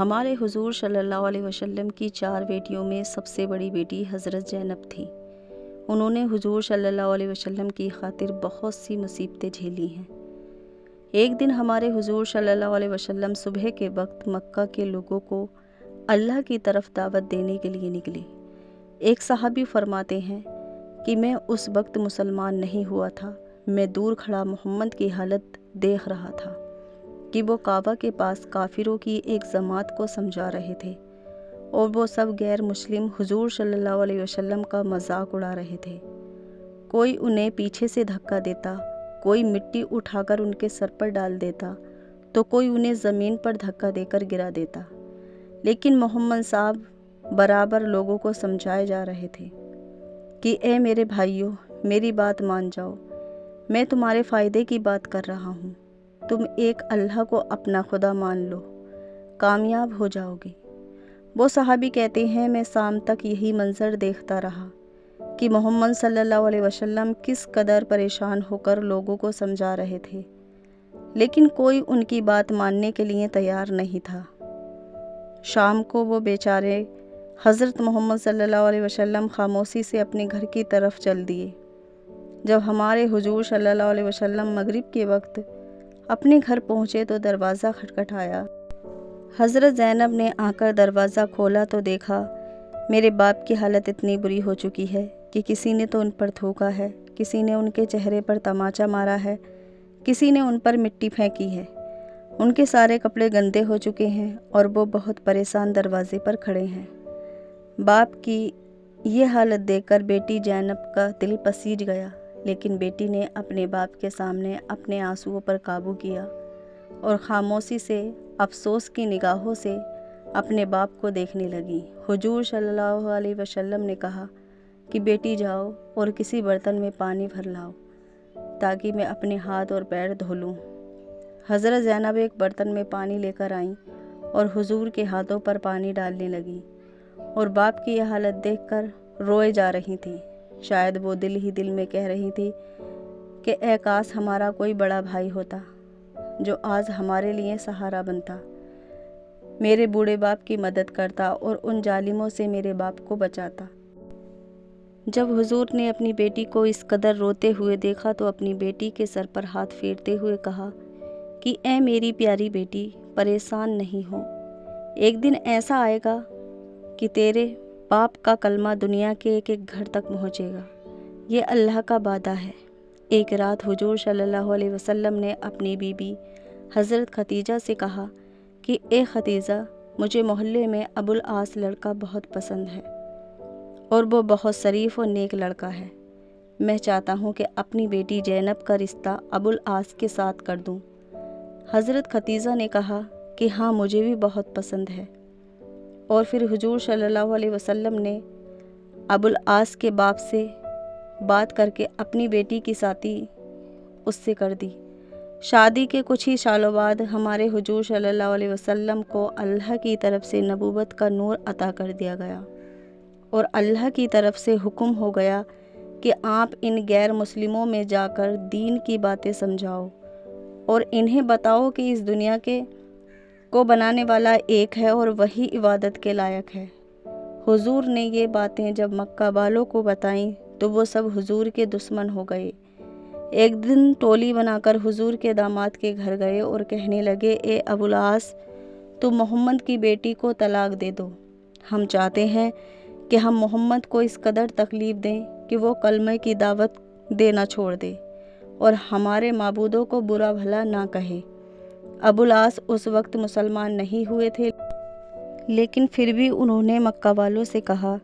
ہمارے حضور صلی اللہ علیہ وسلم کی 4 بیٹیوں میں سب سے بڑی بیٹی حضرت زینب تھی۔ انہوں نے حضور صلی اللہ علیہ وسلم کی خاطر بہت سی مصیبتیں جھیلی ہیں۔ ایک دن ہمارے حضور صلی اللہ علیہ وسلم صبح کے وقت مکہ کے لوگوں کو اللہ کی طرف دعوت دینے کے لیے نکلے۔ ایک صحابی فرماتے ہیں کہ میں اس وقت مسلمان نہیں ہوا تھا، میں دور کھڑا محمد کی حالت دیکھ رہا تھا کہ وہ کعبہ کے پاس کافروں کی ایک جماعت کو سمجھا رہے تھے اور وہ سب غیر مسلم حضور صلی اللہ علیہ وسلم کا مذاق اڑا رہے تھے۔ کوئی انہیں پیچھے سے دھکا دیتا، کوئی مٹی اٹھا کر ان کے سر پر ڈال دیتا تو کوئی انہیں زمین پر دھکا دے کر گرا دیتا، لیکن محمد صاحب برابر لوگوں کو سمجھائے جا رہے تھے کہ اے میرے بھائیوں، میری بات مان جاؤ، میں تمہارے فائدے کی بات کر رہا ہوں، تم ایک اللہ کو اپنا خدا مان لو، کامیاب ہو جاؤ گے۔ وہ صحابی کہتے ہیں میں شام تک یہی منظر دیکھتا رہا کہ محمد صلی اللہ علیہ وسلم کس قدر پریشان ہو کر لوگوں کو سمجھا رہے تھے، لیکن کوئی ان کی بات ماننے کے لیے تیار نہیں تھا۔ شام کو وہ بیچارے حضرت محمد صلی اللہ علیہ وسلم خاموشی سے اپنے گھر کی طرف چل دیے۔ جب ہمارے حضور صلی اللہ علیہ وسلم مغرب کے وقت اپنے گھر پہنچے تو دروازہ کھٹکھٹایا۔ حضرت زینب نے آ کر دروازہ کھولا تو دیکھا میرے باپ کی حالت اتنی بری ہو چکی ہے کہ کسی نے تو ان پر تھوکا ہے، کسی نے ان کے چہرے پر تماچا مارا ہے، کسی نے ان پر مٹی پھینکی ہے، ان کے سارے کپڑے گندے ہو چکے ہیں اور وہ بہت پریشان دروازے پر کھڑے ہیں۔ باپ کی یہ حالت دیکھ کر بیٹی زینب کا دل پسیج گیا، لیکن بیٹی نے اپنے باپ کے سامنے اپنے آنسوؤں پر قابو کیا اور خاموشی سے افسوس کی نگاہوں سے اپنے باپ کو دیکھنے لگی۔ حضور صلی اللہ علیہ وسلم نے کہا کہ بیٹی جاؤ اور کسی برتن میں پانی بھر لاؤ تاکہ میں اپنے ہاتھ اور پیر دھو لوں۔ حضرت زینب ایک برتن میں پانی لے کر آئیں اور حضور کے ہاتھوں پر پانی ڈالنے لگیں اور باپ کی یہ حالت دیکھ کر روئے جا رہی تھیں۔ شاید وہ دل ہی دل میں کہہ رہی تھی کہ اے کاش ہمارا کوئی بڑا بھائی ہوتا جو آج ہمارے لیے سہارا بنتا، میرے بوڑھے باپ کی مدد کرتا اور ان ظالموں سے میرے باپ کو بچاتا۔ جب حضور نے اپنی بیٹی کو اس قدر روتے ہوئے دیکھا تو اپنی بیٹی کے سر پر ہاتھ پھیرتے ہوئے کہا کہ اے میری پیاری بیٹی، پریشان نہیں ہو، ایک دن ایسا آئے گا کہ تیرے باپ کا کلمہ دنیا کے ایک ایک گھر تک پہنچے گا، یہ اللہ کا وعدہ ہے۔ ایک رات حضور صلی اللہ علیہ وسلم نے اپنی بیوی حضرت خدیجہ سے کہا کہ اے خدیجہ، مجھے محلے میں ابو العاص لڑکا بہت پسند ہے اور وہ بہت شریف اور نیک لڑکا ہے، میں چاہتا ہوں کہ اپنی بیٹی زینب کا رشتہ ابو العاص کے ساتھ کر دوں۔ حضرت خدیجہ نے کہا کہ ہاں، مجھے بھی بہت پسند ہے، اور پھر حضور صلی اللہ علیہ وسلم نے ابو العاص کے باپ سے بات کر کے اپنی بیٹی کی شادی اس سے کر دی۔ شادی کے کچھ ہی سالوں بعد ہمارے حضور صلی اللہ علیہ وسلم کو اللہ کی طرف سے نبوت کا نور عطا کر دیا گیا اور اللہ کی طرف سے حکم ہو گیا کہ آپ ان غیر مسلموں میں جا کر دین کی باتیں سمجھاؤ اور انہیں بتاؤ کہ اس دنیا کو بنانے والا ایک ہے اور وہی عبادت کے لائق ہے۔ حضور نے یہ باتیں جب مکہ والوں کو بتائیں تو وہ سب حضور کے دشمن ہو گئے۔ ایک دن ٹولی بنا کر حضور کے داماد کے گھر گئے اور کہنے لگے اے ابو العاص، تم محمد کی بیٹی کو طلاق دے دو، ہم چاہتے ہیں کہ ہم محمد کو اس قدر تکلیف دیں کہ وہ کلمہ کی دعوت دینا چھوڑ دے اور ہمارے معبودوں کو برا بھلا نہ کہے۔ ابو العاص اس وقت مسلمان نہیں ہوئے تھے، لیکن پھر بھی انہوں نے مکہ والوں سے کہا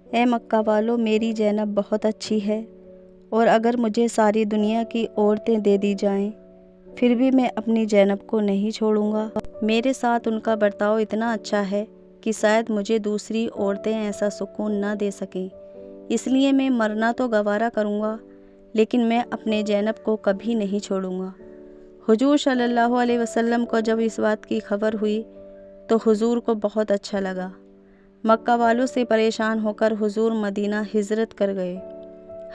اے مکہ والوں، میری زینب بہت اچھی ہے اور اگر مجھے ساری دنیا کی عورتیں دے دی جائیں پھر بھی میں اپنی زینب کو نہیں چھوڑوں گا۔ میرے ساتھ ان کا برتاؤ اتنا اچھا ہے کہ شاید مجھے دوسری عورتیں ایسا سکون نہ دے سکیں، اس لیے میں مرنا تو گوارا کروں گا لیکن میں اپنے زینب کو کبھی نہیں چھوڑوں گا۔ حضور صلی اللہ علیہ وسلم کو جب اس بات کی خبر ہوئی تو حضور کو بہت اچھا لگا۔ مکہ والوں سے پریشان ہو کر حضور مدینہ ہجرت کر گئے۔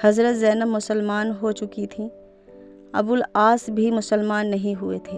حضرت زینب مسلمان ہو چکی تھیں، ابو العاص بھی مسلمان نہیں ہوئے تھے۔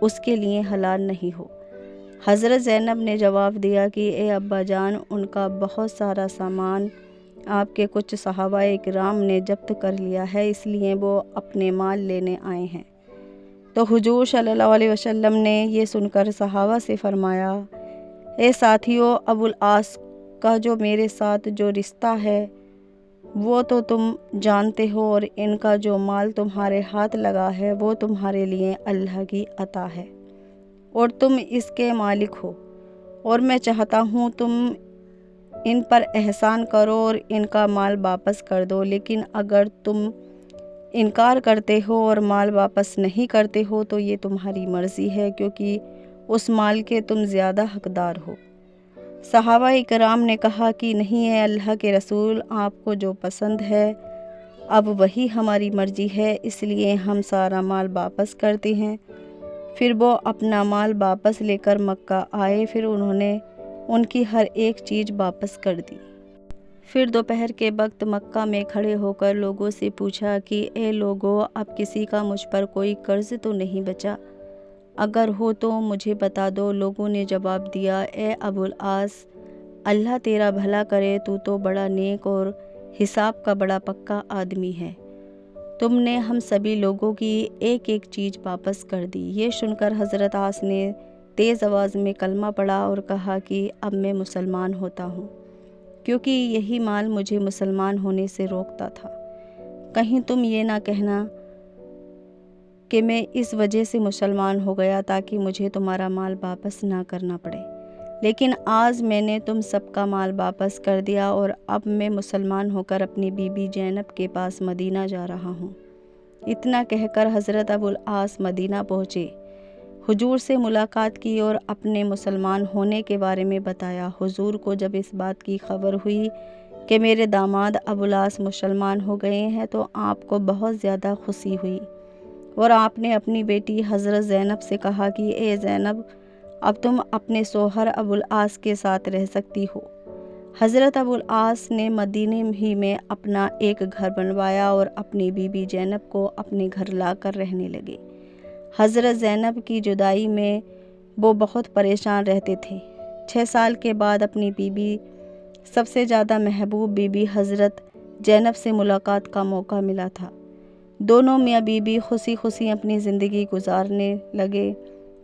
اس کے لیے حلال نہیں ہو۔ حضرت زینب نے جواب دیا کہ اے ابا جان، ان کا بہت سارا سامان آپ کے کچھ صحابہ کرام نے ضبط کر لیا ہے، اس لیے وہ اپنے مال لینے آئے ہیں۔ تو حضور صلی اللہ علیہ وسلم نے یہ سن کر صحابہ سے فرمایا، اے ساتھیو، ابو العاص کا جو میرے ساتھ جو رشتہ ہے وہ تو تم جانتے ہو، اور ان کا جو مال تمہارے ہاتھ لگا ہے وہ تمہارے لیے اللہ کی عطا ہے اور تم اس کے مالک ہو، اور میں چاہتا ہوں تم ان پر احسان کرو اور ان کا مال واپس کر دو، لیکن اگر تم انکار کرتے ہو اور مال واپس نہیں کرتے ہو تو یہ تمہاری مرضی ہے، کیونکہ اس مال کے تم زیادہ حقدار ہو۔ صحابہ کرام نے کہا کہ نہیں ہے اللہ کے رسول، آپ کو جو پسند ہے اب وہی ہماری مرضی ہے، اس لیے ہم سارا مال واپس کرتے ہیں۔ پھر وہ اپنا مال واپس لے کر مکہ آئے، پھر انہوں نے ان کی ہر ایک چیز واپس کر دی۔ پھر دوپہر کے وقت مکہ میں کھڑے ہو کر لوگوں سے پوچھا کہ اے لوگو، اب کسی کا مجھ پر کوئی قرض تو نہیں بچا؟ اگر ہو تو مجھے بتا دو۔ لوگوں نے جواب دیا، اے ابو العاص، اللہ تیرا بھلا کرے، تو بڑا نیک اور حساب کا بڑا پکا آدمی ہے، تم نے ہم سبھی لوگوں کی ایک ایک چیز واپس کر دی۔ یہ سن کر حضرت عاص نے تیز آواز میں کلمہ پڑھا اور کہا کہ اب میں مسلمان ہوتا ہوں، کیونکہ یہی مال مجھے مسلمان ہونے سے روکتا تھا۔ کہیں تم یہ نہ کہنا کہ میں اس وجہ سے مسلمان ہو گیا تاکہ مجھے تمہارا مال واپس نہ کرنا پڑے، لیکن آج میں نے تم سب کا مال واپس کر دیا اور اب میں مسلمان ہو کر اپنی بیوی زینب کے پاس مدینہ جا رہا ہوں۔ اتنا کہہ کر حضرت ابو العاص مدینہ پہنچے، حضور سے ملاقات کی اور اپنے مسلمان ہونے کے بارے میں بتایا۔ حضور کو جب اس بات کی خبر ہوئی کہ میرے داماد ابو العاص مسلمان ہو گئے ہیں تو آپ کو بہت زیادہ خوشی ہوئی، اور آپ نے اپنی بیٹی حضرت زینب سے کہا کہ اے زینب، اب تم اپنے شوہر ابو العاص کے ساتھ رہ سکتی ہو۔ حضرت ابو العاص نے مدینے ہی میں اپنا ایک گھر بنوایا اور اپنی بیوی زینب کو اپنے گھر لا کر رہنے لگے۔ حضرت زینب کی جدائی میں وہ بہت پریشان رہتے تھے۔ 6 سال کے بعد اپنی بیوی، سب سے زیادہ محبوب بیوی حضرت زینب سے ملاقات کا موقع ملا تھا۔ دونوں میاں بیوی خوشی خوشی اپنی زندگی گزارنے لگے۔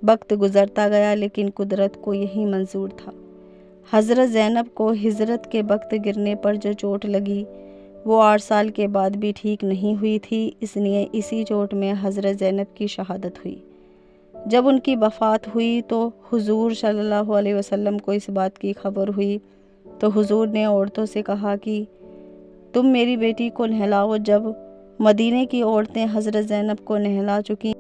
وقت گزرتا گیا لیکن قدرت کو یہی منظور تھا۔ حضرت زینب کو ہجرت کے وقت گرنے پر جو چوٹ لگی وہ 8 سال کے بعد بھی ٹھیک نہیں ہوئی تھی، اس لیے اسی چوٹ میں حضرت زینب کی شہادت ہوئی۔ جب ان کی وفات ہوئی تو حضور صلی اللہ علیہ وسلم کو اس بات کی خبر ہوئی تو حضور نے عورتوں سے کہا کہ تم میری بیٹی کو نہلاؤ۔ جب مدینے کی عورتیں حضرت زینب کو نہلا چکی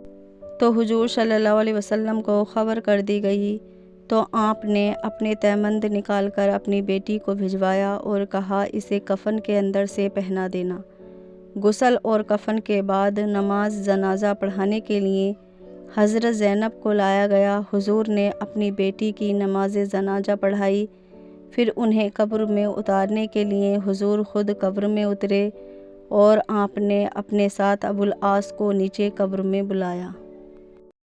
تو حضور صلی اللہ علیہ وسلم کو خبر کر دی گئی، تو آپ نے اپنے تہمند نکال کر اپنی بیٹی کو بھجوایا اور کہا اسے کفن کے اندر سے پہنا دینا۔ غسل اور کفن کے بعد نماز جنازہ پڑھانے کے لیے حضرت زینب کو لایا گیا۔ حضور نے اپنی بیٹی کی نماز جنازہ پڑھائی، پھر انہیں قبر میں اتارنے کے لیے حضور خود قبر میں اترے اور آپ نے اپنے ساتھ ابو العاص کو نیچے قبر میں بلایا۔